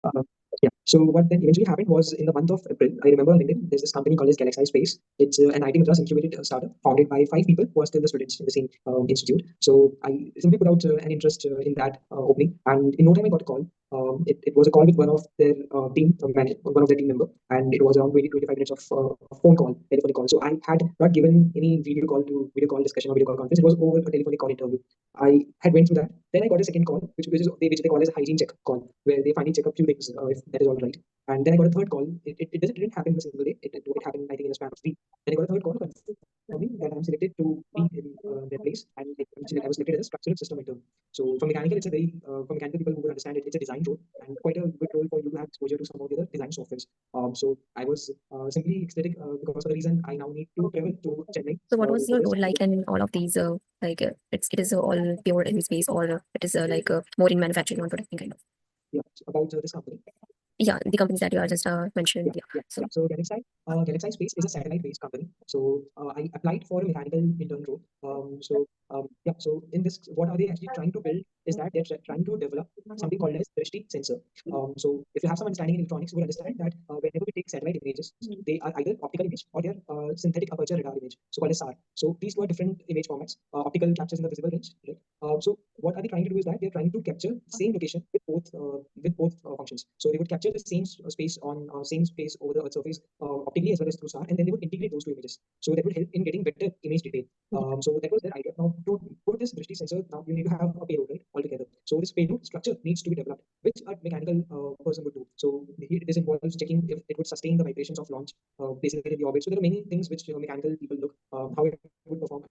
Uh, yeah. So what then eventually happened was in the month of April, I remember on LinkedIn, there's this company called as GalaxEye Space. It's an IT Madras incubated startup founded by 5 people who are still the students in the same institute. So I simply put out an interest in that opening, and in no time I got a call. It was a call with one of their team manager, one of their team member, and it was around 20-25 minutes of phone call, telephonic call. So I had not given any video call discussion or video call conference. It was over a telephonic call interview. I had went through that. Then I got a second call, which they call as a hygiene check call, where they finally check a few things if that is all right. And then I got a third call. Didn't happen in a single day. It happened, I think, in a span of 3. Then I got a third call confirming that I'm selected to be in their place, and I was selected as a structural system intern. So for mechanical, it's a very for mechanical people who would understand it, it's a design role and quite a good role for you to have exposure to some of the other design softwares. So I was simply ecstatic because of the reason I now need to travel to Chennai. So what was for your this. role like in all of these? It is all pure in space, or it is more in manufacturing or production kind of? Yeah, about this company. Yeah, the companies that you are just mentioned. So GalaxEye Space is a satellite-based company. So I applied for a mechanical intern role. So in this, what are they actually trying to build is that they're trying to develop something called as Drishti sensor. So if you have some understanding in electronics, you will understand that whenever we take satellite images, they are either optical image or they're synthetic aperture radar image, so called as SAR. So these two are different image formats. Optical captures in the visible range, right? So what are they trying to do is that they're trying to capture the same location with both functions. So they would capture the same space on same space over the Earth surface optically as well as through SAR, and then they would integrate those two images. So that would help in getting better image detail. So that was their idea. Now to put this Drishti sensor, now you need to have a payload, right, altogether. So this payload structure needs to be developed, which a mechanical person would do. So this involves checking if it would sustain the vibrations of launch, basically in the orbit. So there are many things which mechanical people look how it would perform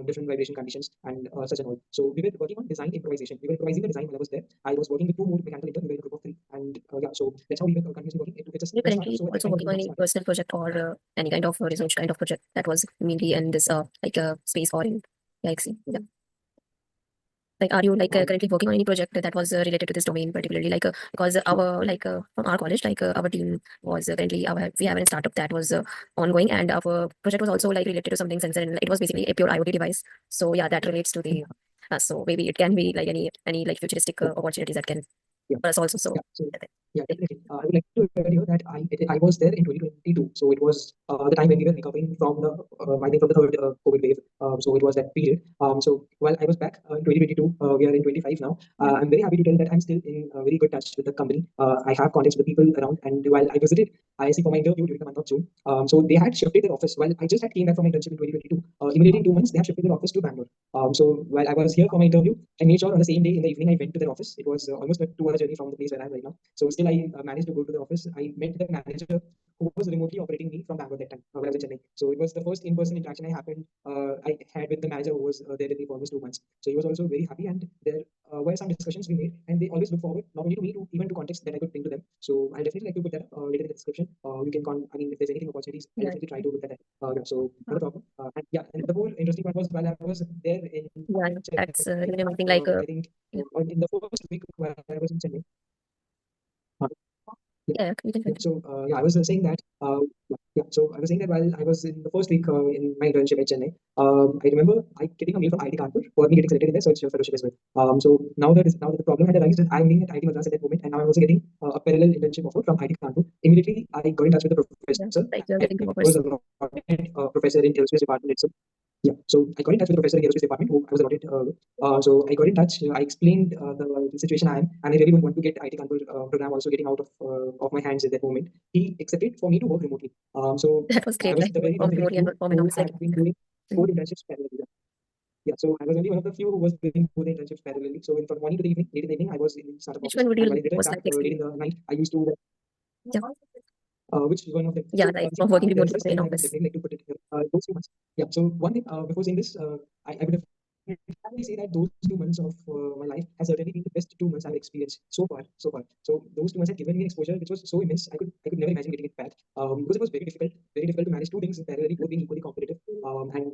different vibration conditions and such and all. So we were working on design improvisation. We were improvising the design while I was there. I was working with 2 more mechanical interns. We were in a group of 3, and so that's how we were continuously working. It's a You're startup, currently so also working on any personal project or any kind of research kind of project that was mainly in this space or in GalaxEye. Yeah. Like, are you currently working on any project that was related to this domain particularly? Because our from our college, our team was currently we have a startup that was ongoing, and our project was also related to something sensor, and it was basically a pure IoT device. So yeah, that relates to the. So maybe it can be any futuristic opportunities that can us also. So definitely. I would like to tell you that I was there in 2022. So it was the time when we were recovering from the I think from the third COVID wave. So it was that period. So while I was back in 2022, we are in 25 now. I'm very happy to tell that I'm still in very good touch with the company. I have contacts with the people around, and while I visited IISc for my interview during the month of June, so they had shifted their office. While I just had came back from my internship in 2022, immediately in 2 months they have shifted their office to Bangalore. So while I was here for my interview, I made sure on the same day in the evening I went to their office. It was almost a 2-hour journey from the place where I am right now. So still I managed to go to the office. I met the manager who was remotely operating me from Bangalore that time when I was in Chennai. So it was the first in-person interaction I had with the manager who was there with me for almost 2 months. So he was also very happy, and there were some discussions we made, and they always look forward not only to me, to even to context that I could bring to them. So I'll definitely like to put that later in the description. You can if there's anything opportunities, I'll definitely try to look at that. So not a problem. And the more interesting part was while I was there in that's Chennai, really amazing. I think in the first week while I was in Chennai. You can So I was saying that so I was saying that while I was in the first week in my internship at Chennai, I remember I getting a mail from IIT Kanpur for me getting selected in their search fellowship as well. So now that the problem had arisen, I'm being at IIT Madras at that moment, and now I'm also getting a parallel internship offer from IIT Kanpur. Immediately, I got in touch with the professor. like you're getting two I was offers. a professor in aerospace department itself. So I got in touch with the professor in the aerospace department who I was allotted. So I got in touch. I explained the situation I am, and I really don't want to get IT Kanpur program also getting out of my hands at that moment. He accepted for me to work remotely. So That was I great. was Like the very one of the remotely and few work from who home. had been doing 4 internships parallelly. So I was only one of the few who was doing 4 internships parallelly. So from morning to the evening, late in the evening, I was in the startup Which office, one would and you while I returned most back like to late in the night, I used to Yeah, which is one of them. yeah, So like from working there's remotely this to in thing I would office. definitely like to put it here. Those 2 months. So one thing before saying this, I would definitely say that those 2 months of my life has certainly been the best 2 months I've experienced so far. So far. So those 2 months have given me an exposure which was so immense. I could never imagine getting it back. Because it was very difficult to manage 2 things parallelly, both being equally competitive. And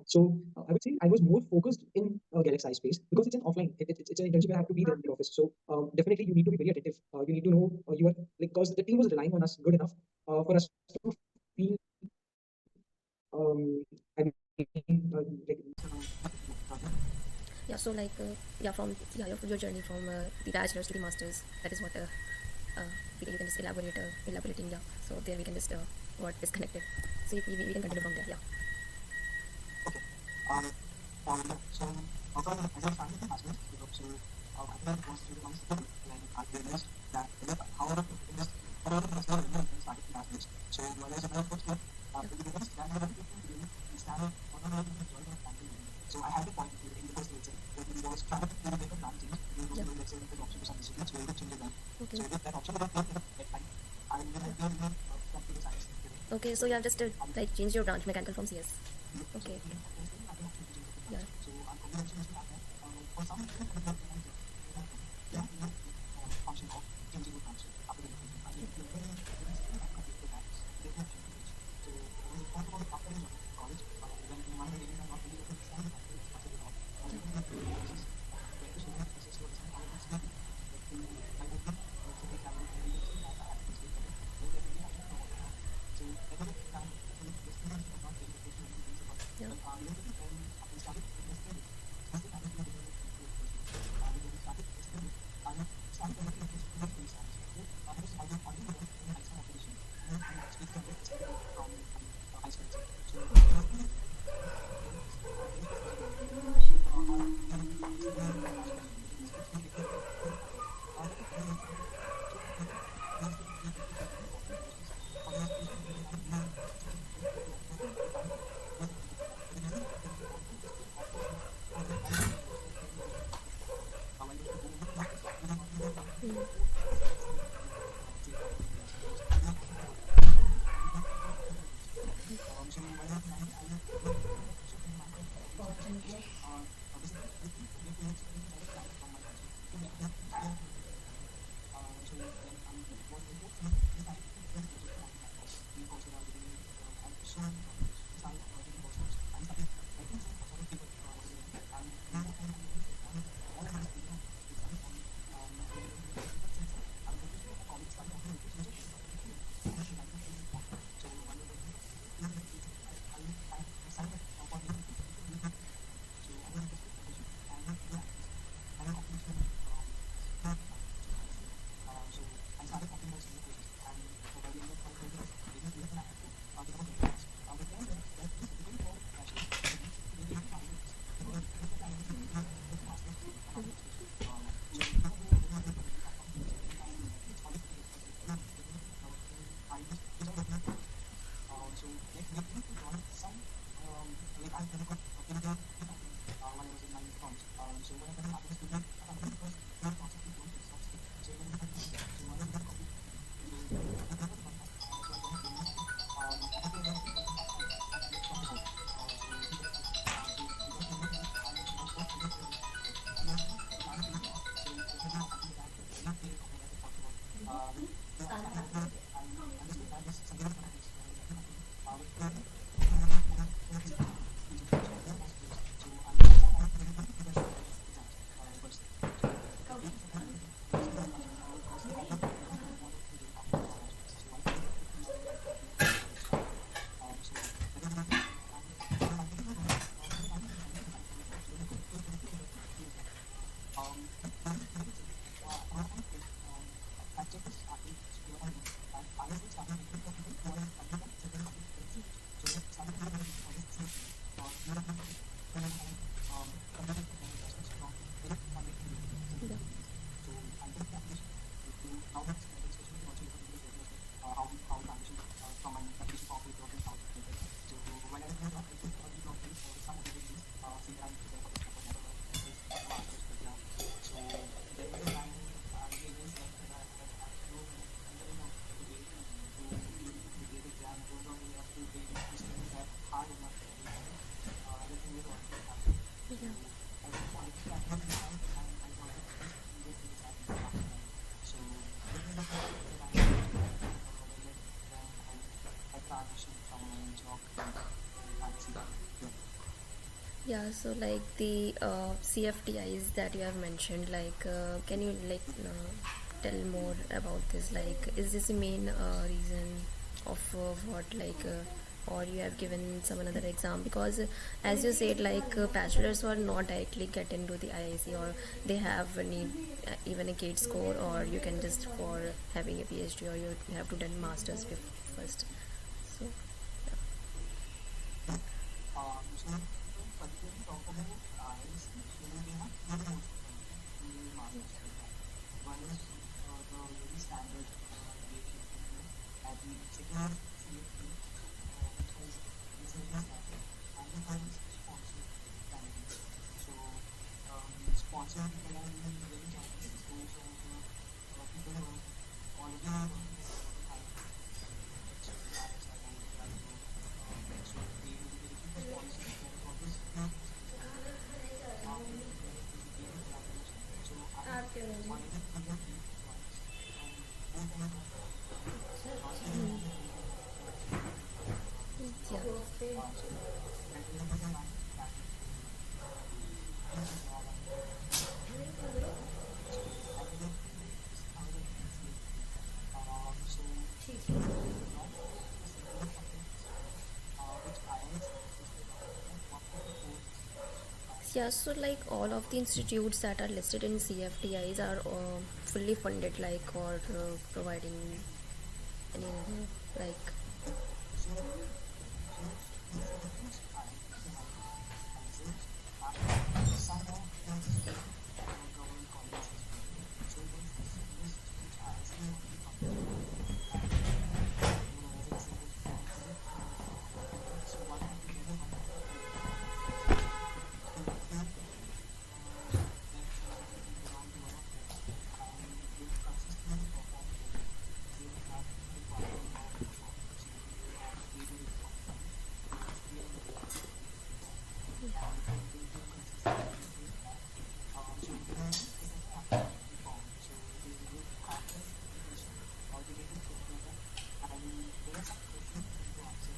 so I would say I was more focused in GalaxEye space because it's an offline. It's an internship. I have to be there in the office. So definitely you need to be very attentive. You need to know you are because the team was relying on us good enough for us to feel I mean, like Yeah, so like your journey from the bachelor's to the master's, that is what you can just elaborating, yeah. So there we can just got disconnected. So we can continue from there, yeah. Okay. So also as I started the masters, so I think it was really nice to like I realized that however the master started the masters. So when I was about first year, to be honest, that I we started on a enjoy the family. So I had a point in the first lecture when we was trying to make a plan change. We was doing let's say the option for some disciplines, so we would change it. Okay. So with that option we got at time. I will be computer science. Okay, so you have just like changed your branch mechanical from CS. Okay. Yeah. So I'm for some reason function of changing the branch after the so when you talk about after college, when you mind reading and not really understand after the Yeah, so like the CFTIs that you have mentioned, like can you like tell more about this? Like, is this the main reason of what like or you have given some another exam? Because as you said, like bachelors were not directly get into the IISc, or they have need even a gate score, or you can just for having a PhD, or you have to done masters first. So yeah. Yeah, so like all of the institutes that are listed in CFTIs are fully funded, like, or providing any like.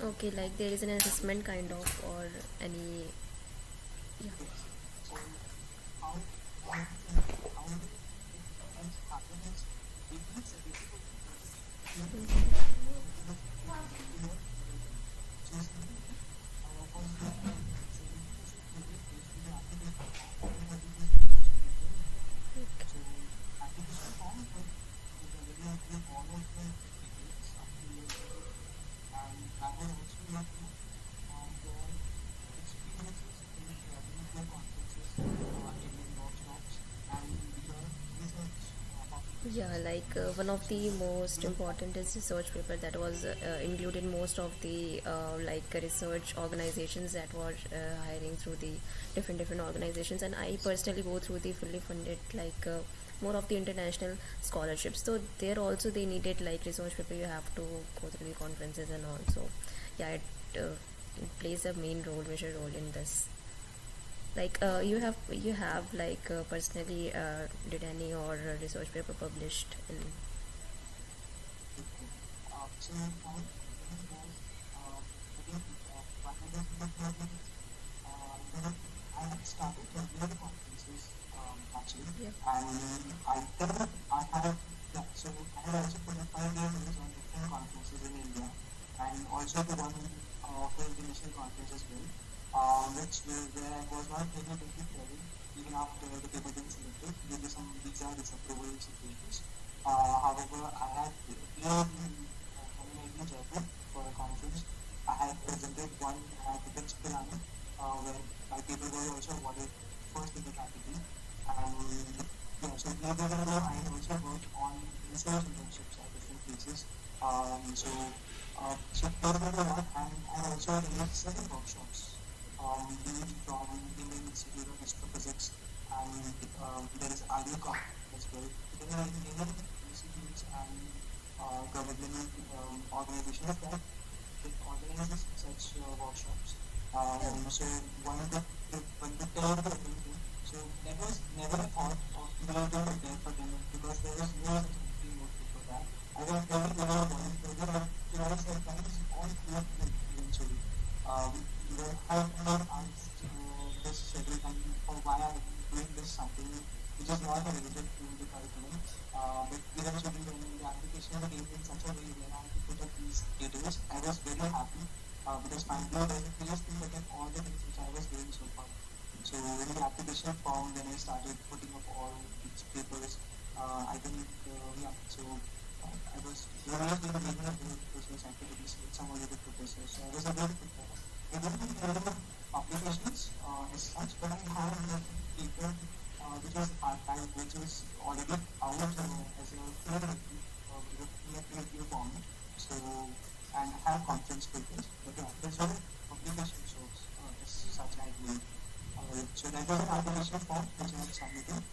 Okay, like there is an assessment kind of, or any. Yeah. Yeah, like one of the most important is research paper that was included most of the like research organizations that were hiring through the different organizations, and I personally go through the fully funded like more of the international scholarships. So there also they needed like research paper. You have to go through the conferences and all. So yeah, it plays a main role, major role in this. Like you have like personally did any or research paper published in. Yeah. because finally the previous thing that all the things which I was doing so far. So in the application form, when I started putting up all these papers, I think so I was doing the beginning of the research activities with some of the professors. So I was able to prepare. I didn't have any applications as such, but I had a paper which was archived, which was already out as a PDF format. So and have conference papers, but there's no application source as such I believe. So that was an application form which I submitted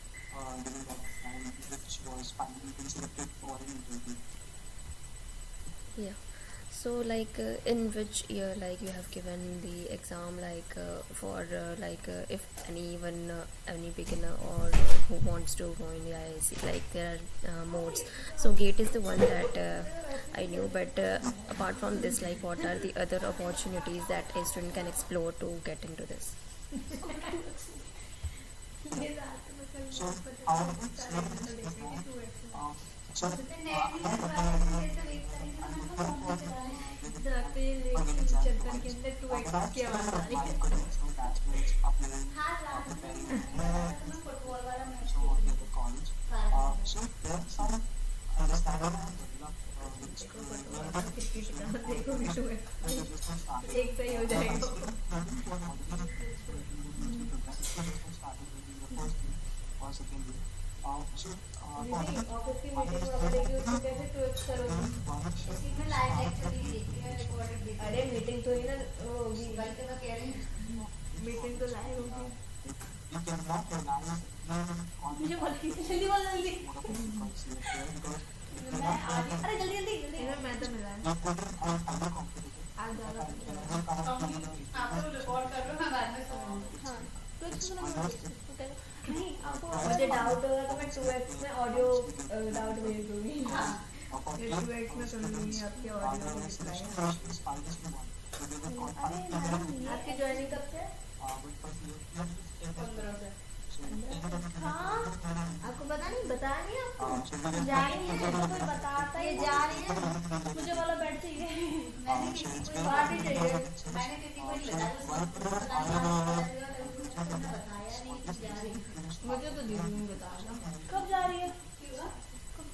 during that time, which was finally been selected for an interview. Yeah. So like in which year like you have given the exam like for if anyone any beginner or who wants to go in the IISc, like there are modes. So GATE is the one that I knew, but apart from this, like what are the other opportunities that a student can explore to get into this? So एक सही हो जाएगा अरे meeting तो ही ना होगी meeting तो live होगी मुझे बोल जल्दी बोल जल्दी अरे जल्दी जल्दी जल्दी मैं तो मिला आपको रिकॉर्ड कर लो मैं बाद में सुनूंगी हाँ तो नहीं आपको मुझे डाउट होगा तो मैं 2x में ऑडियो डाउट भेज दूंगी हाँ 2x में सुन लूंगी आपके ऑडियो को रिप्लाई आपकी ज्वाइनिंग कब से 15 से हाँ आपको पता नहीं बता नहीं आपको जा रही है तो कोई बताता ये जा रही है मुझे वाला बेड चाहिए मैंने किसी को बात ही चाहिए मैंने किसी को नहीं बताया जा रही मुझे तो दीदी ने बताया कब जा रही है कब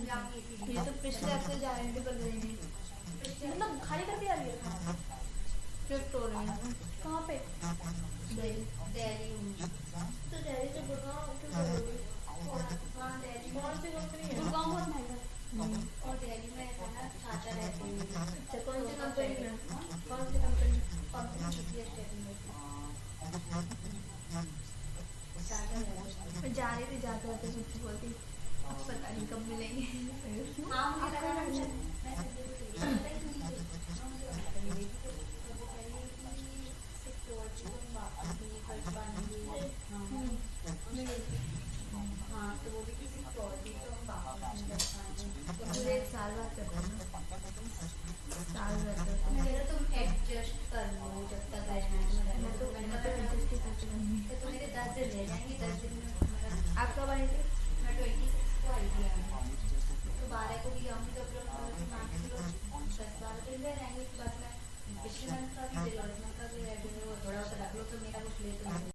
जा रही है ये तो पिछले हफ्ते जा रही थी पर गई नहीं मतलब खाली करके आ रही है शिफ्ट हो रही है कहाँ पे दिल्ली तो दिल्ली से गुड़गांव क्यों करोगे हाँ दिल्ली कौन सी कंपनी है गुड़गांव बहुत महंगा और दिल्ली में ऐसा ना छाता रहती है अच्छा कौन सी कंपनी है मैं जा रही थी जाते जाते मुझसे बोलती अब पता नहीं कब मिलेंगे हाँ मुझे लगा हाँ तो वो भी किसी प्रोजेक्ट तो हम वापस नहीं कर पाएंगे एक साल बाद करते हैं साल बाद मेरा तुम एडजस्ट कर लो जब तक रहना है मैं तो एडजस्ट ही करती रहूँगी तो मेरे 10 दिन रह जाएंगे 10 दिन में आप कब आएंगे मैं 26 को आई थी तो 12 को भी आऊँगी तो 10-12 दिन रह रहेंगे उसके बाद मैं पिछले मंथ का भी डेवलपमेंट का भी थोड़ा सा रख लो तो मेरा कुछ ले तो